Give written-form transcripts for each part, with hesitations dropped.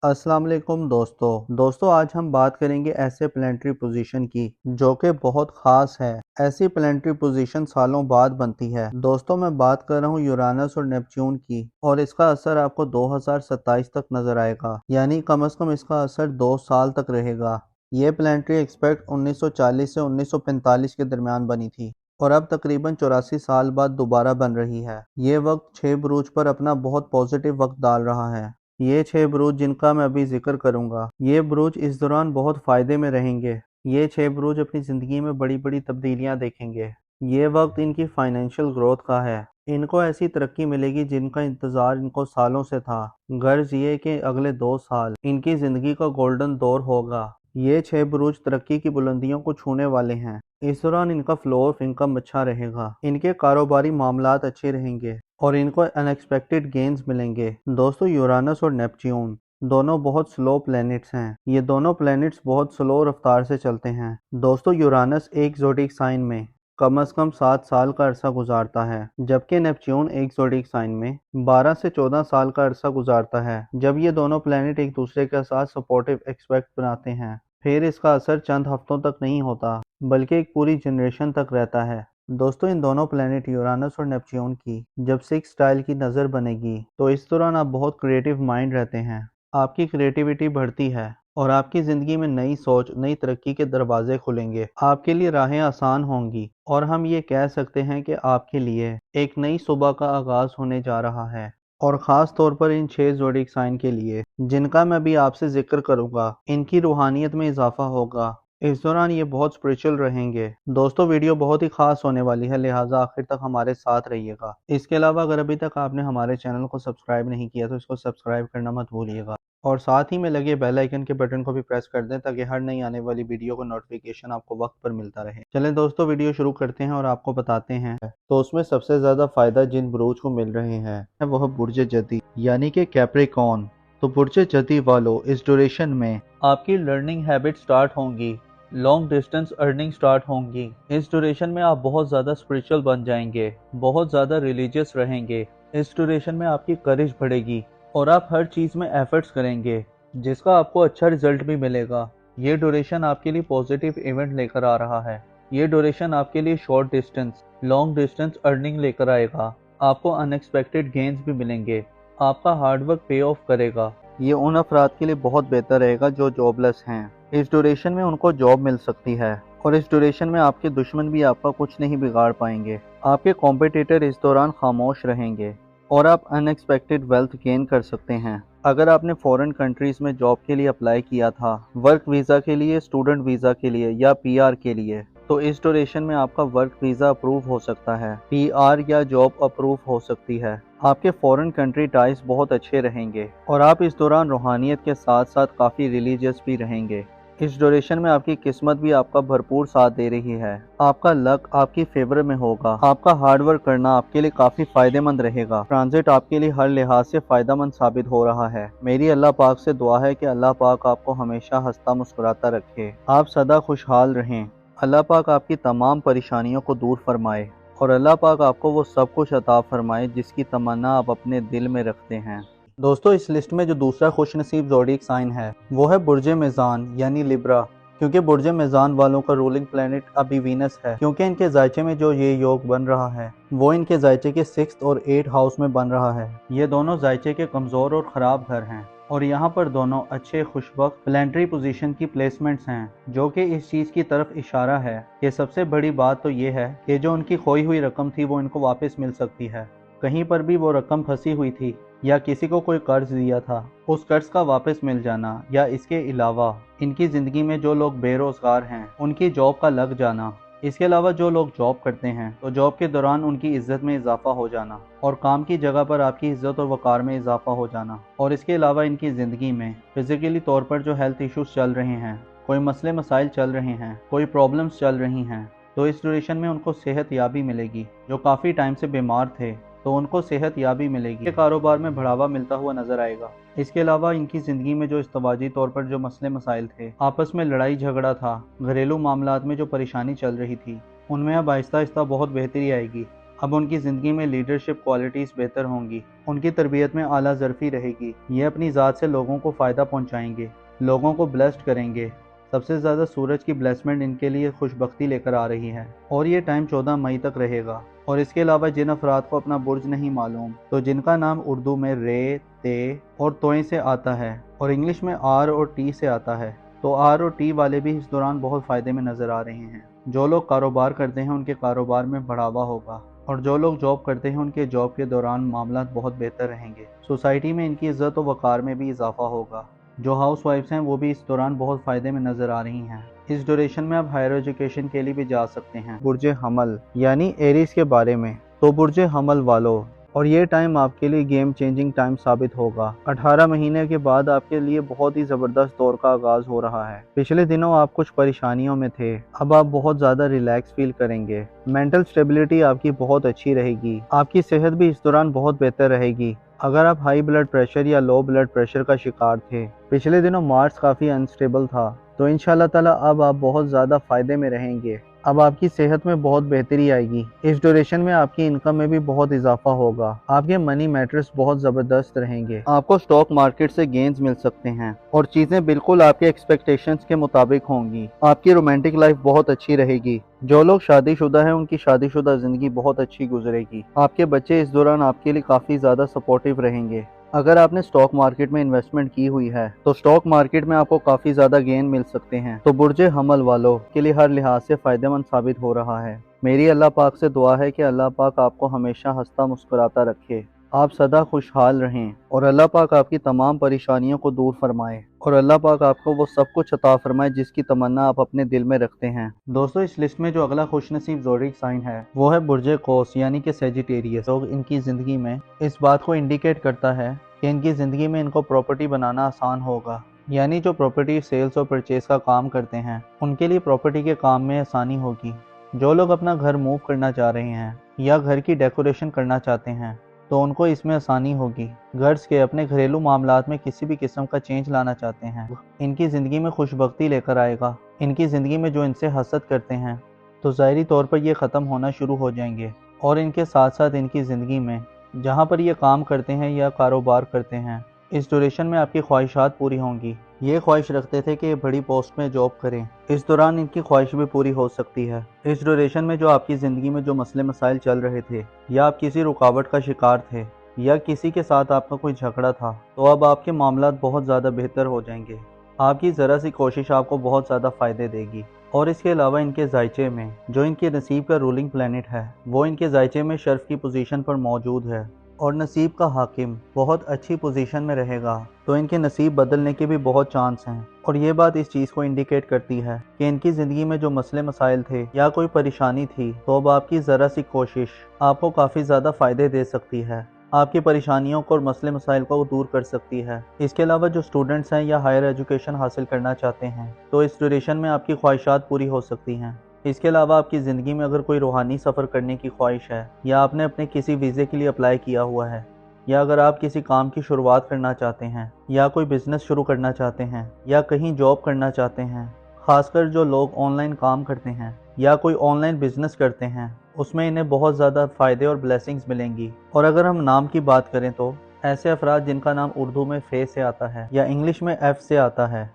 अस्सलाम वालेकुम दोस्तों आज हम बात करेंगे ऐसे प्लानिटरी पोजीशन की जो कि बहुत ख़ास है। ऐसी प्लानिटरी पोजीशन सालों बाद बनती है। दोस्तों मैं बात कर रहा हूँ यूरानस और नेपच्यून की, और इसका असर आपको 2027 तक नजर आएगा, यानी कम से कम इसका असर 2 साल तक रहेगा। ये प्लानिटरी एक्सपेक्ट 1940 से 1945 के दरमियान बनी थी और अब तकरीबन 84 साल बाद दोबारा बन रही है। ये वक्त 6 बुरूज पर अपना बहुत पॉजिटिव वक्त डाल रहा है। ये 6 बुरूज जिनका मैं अभी जिक्र करूंगा, ये बुरूज इस दौरान बहुत फायदे में रहेंगे। ये 6 बुरूज अपनी ज़िंदगी में बड़ी बड़ी तब्दीलियां देखेंगे। ये वक्त इनकी फाइनेंशियल ग्रोथ का है। इनको ऐसी तरक्की मिलेगी जिनका इंतज़ार इनको सालों से था। गर्ज ये कि अगले 2 साल इनकी ज़िंदगी का गोल्डन दौर होगा। ये 6 बुरूज तरक्की की बुलंदियों को छूने वाले हैं। इस दौरान इनका फ्लो ऑफ इनकम अच्छा रहेगा, इनके कारोबारी मामलात अच्छे रहेंगे और इनको अनएक्सपेक्टेड गेन्स मिलेंगे। दोस्तों यूरानस और नेपच्यून दोनों बहुत स्लो प्लैनेट्स हैं। ये दोनों प्लैनेट्स बहुत स्लो रफ्तार से चलते हैं। दोस्तों यूरानस एक ज़ोडिक साइन में कम से कम 7 साल का अरसा गुजारता है, जबकि नेपच्यून एक ज़ोडिक साइन में 12 से 14 साल का अरसा गुजारता है। जब ये दोनों प्लैनेट एक दूसरे के साथ सपोर्टिव एक्सपेक्ट बनाते हैं, फिर इसका असर चंद हफ्तों तक नहीं होता बल्कि एक पूरी जनरेशन तक रहता है। दोस्तों इन दोनों प्लैनेट यूरानस और नेपच्यून की जब 6 स्टाइल की नज़र बनेगी तो इस दौरान आप बहुत क्रिएटिव माइंड रहते हैं। आपकी क्रिएटिविटी बढ़ती है और आपकी ज़िंदगी में नई सोच, नई तरक्की के दरवाजे खुलेंगे। आपके लिए राहें आसान होंगी और हम ये कह सकते हैं कि आपके लिए एक नई सुबह का आगाज़ होने जा रहा है। और ख़ास तौर पर इन 6 ज़ोडिक साइन के लिए जिनका मैं भी आपसे जिक्र करूँगा, इनकी रूहानियत में इजाफा होगा। इस दौरान ये बहुत स्पिरिचुअल रहेंगे। दोस्तों वीडियो बहुत ही खास होने वाली है, लिहाजा आखिर तक हमारे साथ रहिएगा। इसके अलावा अगर अभी तक आपने हमारे चैनल को सब्सक्राइब नहीं किया तो इसको सब्सक्राइब करना मत भूलिएगा और साथ ही में लगे बेल आइकन के बटन को भी प्रेस कर दें ताकि हर नई आने वाली वीडियो का नोटिफिकेशन आपको वक्त पर मिलता रहे। चलें दोस्तों वीडियो शुरू करते हैं और आपको बताते हैं। तो उसमें सबसे ज्यादा फायदा जिन बुरूज को मिल रहे हैं वह बुर्ज जदी यानी कि कैप्रिकॉर्न। तो बुर्ज जदी वालों इस ड्यूरेशन में आपकी लर्निंग हैबिट स्टार्ट होंगी, लॉन्ग डिस्टेंस अर्निंग स्टार्ट होंगी। इस ड्यूरेशन में आप बहुत ज़्यादा स्पिरिचुअल बन जाएंगे, बहुत ज़्यादा रिलीजियस रहेंगे। इस ड्यूरेशन में आपकी करेज बढ़ेगी और आप हर चीज़ में एफर्ट्स करेंगे जिसका आपको अच्छा रिजल्ट भी मिलेगा। ये ड्यूरेशन आपके लिए पॉजिटिव इवेंट लेकर आ रहा है। ये ड्यूरेशन आपके लिए short distance, long distance earning लेकर आएगा। आपको अनएक्सपेक्टेड गेन्स भी मिलेंगे। आपका हार्डवर्क पे ऑफ करेगा। ये उन अफराद के लिए बहुत बेहतर रहेगा जो जॉबलेस हैं। इस ड्यूरेशन में उनको जॉब मिल सकती है और इस ड्यूरेशन में आपके दुश्मन भी आपका कुछ नहीं बिगाड़ पाएंगे। आपके कॉम्पिटिटर इस दौरान खामोश रहेंगे और आप अनएक्सपेक्टेड वेल्थ गेन कर सकते हैं। अगर आपने फॉरेन कंट्रीज में जॉब के लिए अप्लाई किया था, वर्क वीज़ा के लिए, स्टूडेंट वीज़ा के लिए या पीआर के लिए, तो इस ड्यूरेशन में आपका वर्क वीज़ा अप्रूव हो सकता है, पीआर या जॉब अप्रूव हो सकती है। आपके फॉरेन कंट्री टाइज बहुत अच्छे रहेंगे और आप इस दौरान रूहानियत के साथ साथ काफ़ी रिलीजियस भी रहेंगे। इस ड्यूरेशन में आपकी किस्मत भी आपका भरपूर साथ दे रही है। आपका लक आपकी फेवर में होगा। आपका हार्डवर्क करना आपके लिए काफ़ी फ़ायदेमंद रहेगा। ट्रांजिट आपके लिए हर लिहाज से फ़ायदेमंद साबित हो रहा है। मेरी अल्लाह पाक से दुआ है कि अल्लाह पाक आपको हमेशा हंसता मुस्कुराता रखे, आप सदा खुशहाल रहें। अल्लाह पाक आपकी तमाम परेशानियों को दूर फरमाए और अल्लाह पाक आपको वो सब कुछ अता फरमाए जिसकी तमन्ना आप अपने दिल में रखते हैं। दोस्तों इस लिस्ट में जो दूसरा खुशनसीब ज़ोडिक साइन है वो है बुर्ज मेज़ान यानी लिब्रा। क्योंकि बुर्ज मेज़ान वालों का रूलिंग प्लेनेट अभी वीनस है, क्योंकि इनके जायचे में जो ये योग बन रहा है वो इनके जायचे के 6th और 8th हाउस में बन रहा है। ये दोनों जायचे के कमज़ोर और ख़राब घर हैं और यहाँ पर दोनों अच्छे खुशबख्त प्लानिटरी पोजीशन की प्लेसमेंट्स हैं, जो कि इस चीज़ की तरफ इशारा है कि सबसे बड़ी बात तो ये है कि जो उनकी खोई हुई रकम थी वो इनको वापस मिल सकती है। कहीं पर भी वो रकम फंसी हुई थी या किसी को कोई कर्ज दिया था, उस कर्ज का वापस मिल जाना, या इसके अलावा इनकी ज़िंदगी में जो लोग बेरोज़गार हैं उनकी जॉब का लग जाना। इसके अलावा जो लोग जॉब करते हैं तो जॉब के दौरान उनकी इज्जत में इजाफा हो जाना और काम की जगह पर आपकी इज्जत और वक़ार में इजाफा हो जाना। और इसके अलावा इनकी ज़िंदगी में फिज़िकली तौर पर जो हेल्थ इश्यूज़ चल रहे हैं, कोई मसले मसाइल चल रहे हैं, कोई प्रॉब्लम्स चल रही हैं, तो इस ड्यूरेशन में उनको सेहत याबी मिलेगी। जो काफ़ी टाइम से बीमार थे तो उनको सेहत याबी मिलेगी। कारोबार में बढ़ावा मिलता हुआ नजर आएगा। इसके अलावा इनकी ज़िंदगी में जो इस्तवाजी तौर पर जो मसले मसाइल थे, आपस में लड़ाई झगड़ा था, घरेलू मामलात में जो परेशानी चल रही थी, उनमें अब आहिस्ता आहिस्ता बहुत बेहतरी आएगी। अब उनकी ज़िंदगी में लीडरशिप क्वालिटीज़ बेहतर होंगी, उनकी तरबियत में आला ज़रफ़ी रहेगी। ये अपनी ज़ात से लोगों को फ़ायदा पहुँचाएंगे, लोगों को ब्लेस्ड करेंगे। सबसे ज़्यादा सूरज की ब्लेसमेंट इनके लिए खुशबख्ती लेकर आ रही है और ये टाइम 14 मई तक रहेगा। और इसके अलावा जिन अफराद को अपना बुर्ज नहीं मालूम, तो जिनका नाम उर्दू में रे, ते और तोय से आता है और इंग्लिश में आर और टी से आता है, तो आर और टी वाले भी इस दौरान बहुत फ़ायदे में नज़र आ रहे हैं। जो लोग कारोबार करते हैं उनके कारोबार में बढ़ावा होगा और जो लोग जॉब करते हैं उनके जॉब के दौरान मामला बहुत बेहतर रहेंगे। सोसाइटी में इनकी इज़्ज़त और वक़ार में भी इजाफा होगा। जो हाउस वाइफ्स हैं वो भी इस दौरान बहुत फ़ायदे में नज़र आ रही हैं। इस ड्यूरेशन में आप हायर एजुकेशन के लिए भी जा सकते हैं। बुर्ज हमल यानी एरीज के बारे में, तो बुर्ज हमल वालों, और ये टाइम आपके लिए गेम चेंजिंग टाइम साबित होगा। 18 महीने के बाद आपके लिए बहुत ही ज़बरदस्त दौर का आगाज़ हो रहा है। पिछले दिनों आप कुछ परेशानियों में थे, अब आप बहुत ज़्यादा रिलैक्स फील करेंगे। मेंटल स्टेबिलिटी आपकी बहुत अच्छी रहेगी। आपकी सेहत भी इस दौरान बहुत बेहतर रहेगी। अगर आप हाई ब्लड प्रेशर या लो ब्लड प्रेशर का शिकार थे, पिछले दिनों मार्स काफ़ी अनस्टेबल था, तो इंशाल्लाह ताला अब आप बहुत ज़्यादा फ़ायदे में रहेंगे। अब आपकी सेहत में बहुत बेहतरी आएगी। इस ड्यूरेशन में आपकी इनकम में भी बहुत इजाफा होगा। आपके मनी मैटर्स बहुत ज़बरदस्त रहेंगे। आपको स्टॉक मार्केट से गेन्स मिल सकते हैं और चीज़ें बिल्कुल आपके एक्सपेक्टेशंस के मुताबिक होंगी। आपकी रोमांटिक लाइफ बहुत अच्छी रहेगी। जो लोग शादीशुदा हैं उनकी शादीशुदा ज़िंदगी बहुत अच्छी गुजरेगी। आपके बच्चे इस दौरान आपके लिए काफ़ी ज़्यादा सपोर्टिव रहेंगे। अगर आपने स्टॉक मार्केट में इन्वेस्टमेंट की हुई है तो स्टॉक मार्केट में आपको काफ़ी ज़्यादा गेन मिल सकते हैं। तो बुर्ज हमल वालों के लिए हर लिहाज से फ़ायदेमंद साबित हो रहा है। मेरी अल्लाह पाक से दुआ है कि अल्लाह पाक आपको हमेशा हंसता मुस्कुराता रखे, आप सदा खुशहाल रहें और अल्लाह पाक आपकी तमाम परेशानियों को दूर फरमाए और अल्लाह पाक आपको वो सब कुछ अता फरमाए जिसकी तमन्ना आप अपने दिल में रखते हैं। दोस्तों, इस लिस्ट में जो अगला खुशनसीब ज़ोडिक साइन है वो है बुर्ज कौस यानी कि सेजिटेरियस। लोग इनकी ज़िंदगी में इस बात को इंडिकेट करता है कि इनकी ज़िंदगी में इनको प्रॉपर्टी बनाना आसान होगा। यानी जो प्रॉपर्टी सेल्स और परचेज का काम करते हैं उनके लिए प्रॉपर्टी के काम में आसानी होगी। जो लोग अपना घर मूव करना चाह रहे हैं या घर की डेकोरेशन करना चाहते हैं तो उनको इसमें आसानी होगी। गर्ल्स के अपने घरेलू मामलात में किसी भी किस्म का चेंज लाना चाहते हैं, इनकी ज़िंदगी में खुशबख्ती लेकर आएगा। इनकी ज़िंदगी में जो इनसे हसद करते हैं तो ज़ाहिरी तौर पर ये ख़त्म होना शुरू हो जाएंगे और इनके साथ साथ इनकी ज़िंदगी में जहाँ पर ये काम करते हैं या कारोबार करते हैं इस ड्यूरेशन में आपकी ख्वाहिशात पूरी होंगी। ये ख्वाहिश रखते थे कि ये बड़ी पोस्ट में जॉब करें, इस दौरान इनकी ख्वाहिश भी पूरी हो सकती है। इस ड्यूरेशन में जो आपकी ज़िंदगी में जो मसले मसाइल चल रहे थे या आप किसी रुकावट का शिकार थे या किसी के साथ आपका कोई झगड़ा था, तो अब आपके मामलात बहुत ज़्यादा बेहतर हो जाएंगे। आपकी ज़रा सी कोशिश आपको बहुत ज़्यादा फ़ायदे देगी। और इसके अलावा इनके जायचे में जो इनके नसीब का रूलिंग प्लैनेट है वो इनके जायचे में शर्फ की पोजीशन पर मौजूद है और नसीब का हाकिम बहुत अच्छी पोजीशन में रहेगा, तो इनके नसीब बदलने के भी बहुत चांस हैं। और ये बात इस चीज़ को इंडिकेट करती है कि इनकी ज़िंदगी में जो मसले मसाइल थे या कोई परेशानी थी तो अब आपकी ज़रा सी कोशिश आपको काफ़ी ज़्यादा फ़ायदे दे सकती है, आपकी परेशानियों को और मसले मसाइल को दूर कर सकती है। इसके अलावा जो स्टूडेंट्स हैं या हायर एजुकेशन हासिल करना चाहते हैं तो इस ड्यूरेशन में आपकी ख्वाहिशात पूरी हो सकती हैं। इसके अलावा आपकी ज़िंदगी में अगर कोई रूहानी सफ़र करने की ख्वाहिश है या आपने अपने किसी वीज़े के लिए अप्लाई किया हुआ है या अगर आप किसी काम की शुरुआत करना चाहते हैं या कोई बिज़नेस शुरू करना चाहते हैं या कहीं जॉब करना चाहते हैं, ख़ासकर जो लोग ऑनलाइन काम करते हैं या कोई ऑनलाइन बिज़नेस करते हैं उसमें इन्हें बहुत ज़्यादा फ़ायदे और ब्लेसिंग्स मिलेंगी। और अगर हम नाम की बात करें तो ऐसे अफराद जिनका नाम उर्दू में फे से आता है या इंग्लिश में एफ से आता है,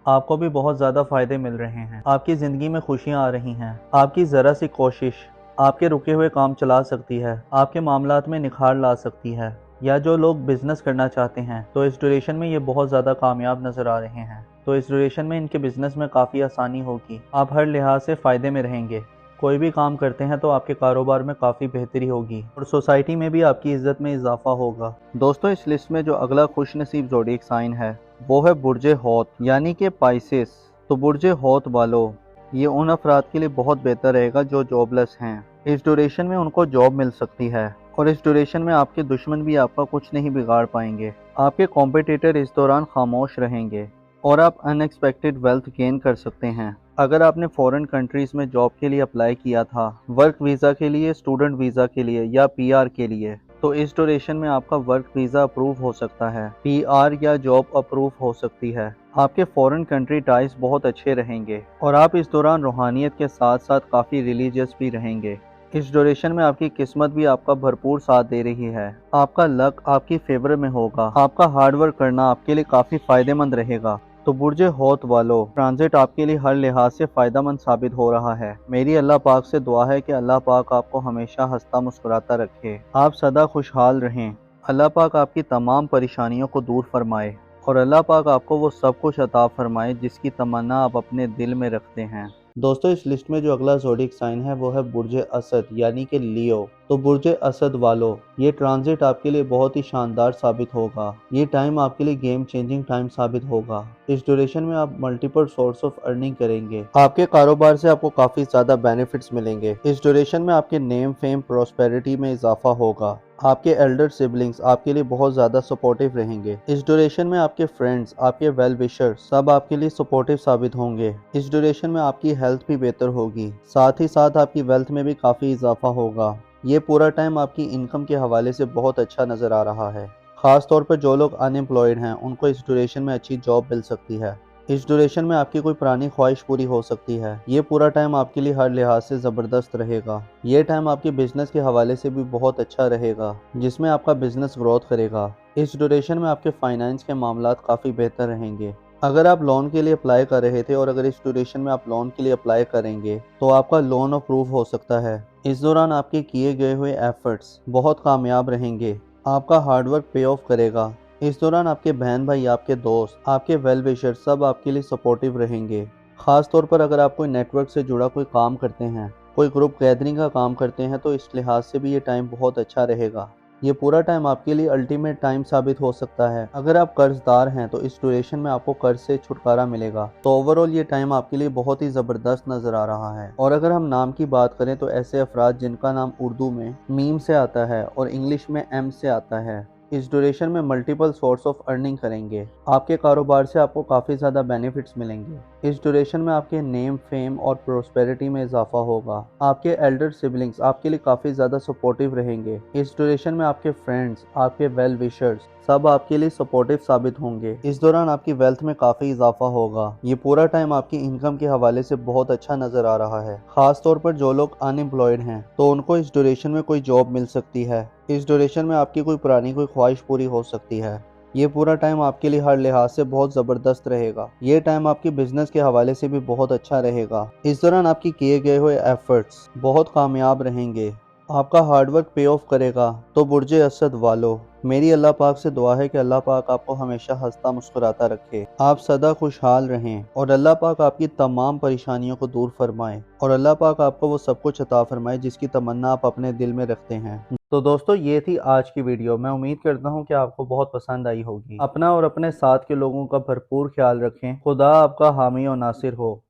आपको भी बहुत ज़्यादा फ़ायदे मिल रहे हैं। आपकी ज़िंदगी में खुशियाँ आ रही हैं। आपकी ज़रा सी कोशिश आपके रुके हुए काम चला सकती है, आपके मामलात में निखार ला सकती है। या जो लोग बिज़नेस करना चाहते हैं तो इस ड्यूरेशन में ये बहुत ज़्यादा कामयाब नज़र आ रहे हैं, तो इस ड्यूरेशन में इनके बिज़नेस में काफ़ी आसानी होगी। आप हर लिहाज से फ़ायदे में रहेंगे। कोई भी काम करते हैं तो आपके कारोबार में काफ़ी बेहतरी होगी और सोसाइटी में भी आपकी इज़्ज़त में इजाफा होगा। दोस्तों, इस लिस्ट में जो अगला खुशनसीब ज़ोडिएक साइन है वो है बुर्ज हौत यानी कि पाइसेस। तो बुर्ज हौत वालों, ये उन अफराद के लिए बहुत बेहतर रहेगा जो जॉबलेस हैं। इस ड्यूरेशन में उनको जॉब मिल सकती है और इस ड्यूरेशन में आपके दुश्मन भी आपका कुछ नहीं बिगाड़ पाएंगे। आपके कॉम्पिटिटर इस दौरान खामोश रहेंगे और आप अनएक्सपेक्टेड वेल्थ गेन कर सकते हैं। अगर आपने फॉरेन कंट्रीज़ में जॉब के लिए अप्लाई किया था, वर्क वीज़ा के लिए, स्टूडेंट वीज़ा के लिए या पीआर के लिए, तो इस ड्यूरेशन में आपका वर्क वीज़ा अप्रूव हो सकता है, पीआर या जॉब अप्रूव हो सकती है। आपके फॉरेन कंट्री टाइज बहुत अच्छे रहेंगे और आप इस दौरान रूहानियत के साथ साथ काफ़ी रिलीजियस भी रहेंगे। इस ड्यूरेशन में आपकी किस्मत भी आपका भरपूर साथ दे रही है। आपका लक आपकी फेवर में होगा। आपका हार्डवर्क करना आपके लिए काफी फायदेमंद रहेगा। तो बुर्ज हौत वालों, ट्रांजिट आपके लिए हर लिहाज से फायदेमंद साबित हो रहा है। मेरी अल्लाह पाक से दुआ है कि अल्लाह पाक आपको हमेशा हंसता मुस्कुराता रखे, आप सदा खुशहाल रहें। अल्लाह पाक आपकी तमाम परेशानियों को दूर फरमाए और अल्लाह पाक आपको वो सब कुछ अता फरमाए जिसकी तमन्ना आप अपने दिल में रखते हैं। दोस्तों, इस लिस्ट में जो अगला ज़ोडिक साइन है वो है बुर्ज असद यानी कि लियो। तो बुर्ज असद वालों, ये ट्रांजिट आपके लिए बहुत ही शानदार साबित होगा। ये टाइम आपके लिए गेम चेंजिंग टाइम साबित होगा। इस ड्यूरेशन में आप मल्टीपल सोर्स ऑफ अर्निंग करेंगे। आपके कारोबार से आपको काफी ज्यादा बेनिफिट्स मिलेंगे। इस ड्यूरेशन में आपके नेम फेम प्रोस्पेरिटी में इजाफा होगा। आपके एल्डर सिबलिंग्स आपके लिए बहुत ज़्यादा सपोर्टिव रहेंगे। इस ड्यूरेशन में आपके फ्रेंड्स, आपके वेल विशर सब आपके लिए सपोर्टिव साबित होंगे। इस ड्यूरेशन में आपकी हेल्थ भी बेहतर होगी, साथ ही साथ आपकी वेल्थ में भी काफ़ी इजाफा होगा। ये पूरा टाइम आपकी इनकम के हवाले से बहुत अच्छा नज़र आ रहा है। ख़ास तौर पर जो लोग अनएम्प्लॉयड हैं उनको इस ड्यूरेशन में अच्छी जॉब मिल सकती है। इस ड्यूरेशन में आपकी कोई पुरानी ख्वाहिश पूरी हो सकती है। ये पूरा टाइम आपके लिए हर लिहाज से ज़बरदस्त रहेगा। ये टाइम आपके बिजनेस के हवाले से भी बहुत अच्छा रहेगा, जिसमें आपका बिजनेस ग्रोथ करेगा। इस ड्यूरेशन में आपके फाइनेंस के मामलात काफ़ी बेहतर रहेंगे। अगर आप लोन के लिए अप्लाई कर रहे थे और अगर इस ड्यूरेशन में आप लोन के लिए अप्लाई करेंगे तो आपका लोन अप्रूव हो सकता है। इस दौरान आपके किए गए हुए एफर्ट्स बहुत कामयाब रहेंगे। आपका हार्डवर्क पे ऑफ करेगा। इस दौरान आपके बहन भाई, आपके दोस्त, आपके वेल विशर सब आपके लिए सपोर्टिव रहेंगे। ख़ास तौर पर अगर आप कोई नेटवर्क से जुड़ा कोई काम करते हैं, कोई ग्रुप गैदरिंग का काम करते हैं तो इस लिहाज से भी ये टाइम बहुत अच्छा रहेगा। ये पूरा टाइम आपके लिए अल्टीमेट टाइम साबित हो सकता है। अगर आप कर्जदार हैं तो इस ड्यूरेशन में आपको कर्ज से छुटकारा मिलेगा। तो ओवरऑल ये टाइम आपके लिए बहुत ही ज़बरदस्त नज़र आ रहा है। और अगर हम नाम की बात करें तो ऐसे अफराद जिनका नाम उर्दू में मीम से आता है और इंग्लिश में एम से आता है, इस ड्यूरेशन में मल्टीपल सोर्स ऑफ अर्निंग करेंगे। आपके कारोबार से आपको काफ़ी ज़्यादा बेनिफिट्स मिलेंगे। इस ड्यूरेशन में आपके नेम फेम और प्रोस्पेरिटी में इजाफा होगा। आपके एल्डर सिबलिंग्स आपके लिए काफ़ी ज़्यादा सपोर्टिव रहेंगे। इस ड्यूरेशन में आपके फ्रेंड्स, आपके वेल विशर्स सब आपके लिए सपोर्टिव साबित होंगे। इस दौरान आपकी वेल्थ में काफ़ी इजाफा होगा। ये पूरा टाइम आपकी इनकम के हवाले से बहुत अच्छा नज़र आ रहा है। ख़ास तौर पर जो लोग अनएम्प्लॉयड हैं तो उनको इस ड्यूरेशन में कोई जॉब मिल सकती है। इस ड्यूरेशन में आपकी कोई पुरानी कोई ख्वाहिश पूरी हो सकती है। ये पूरा टाइम आपके लिए हर लिहाज से बहुत ज़बरदस्त रहेगा। ये टाइम आपके बिजनेस के हवाले से भी बहुत अच्छा रहेगा। इस दौरान आपकी किए गए हुए एफर्ट्स बहुत कामयाब रहेंगे। आपका हार्डवर्क पे ऑफ करेगा। तो बुर्ज असद वालों, मेरी अल्लाह पाक से दुआ है कि अल्लाह पाक आपको हमेशा हंसता मुस्कुराता रखे, आप सदा खुशहाल रहें और अल्लाह पाक आपकी तमाम परेशानियों को दूर फरमाए और अल्लाह पाक आपको वो सब कुछ अता फरमाए जिसकी तमन्ना आप अपने दिल में रखते हैं। तो दोस्तों, ये थी आज की वीडियो। मैं उम्मीद करता हूँ कि आपको बहुत पसंद आई होगी। अपना और अपने साथ के लोगों का भरपूर ख्याल रखें। खुदा आपका हामी और नासिर हो।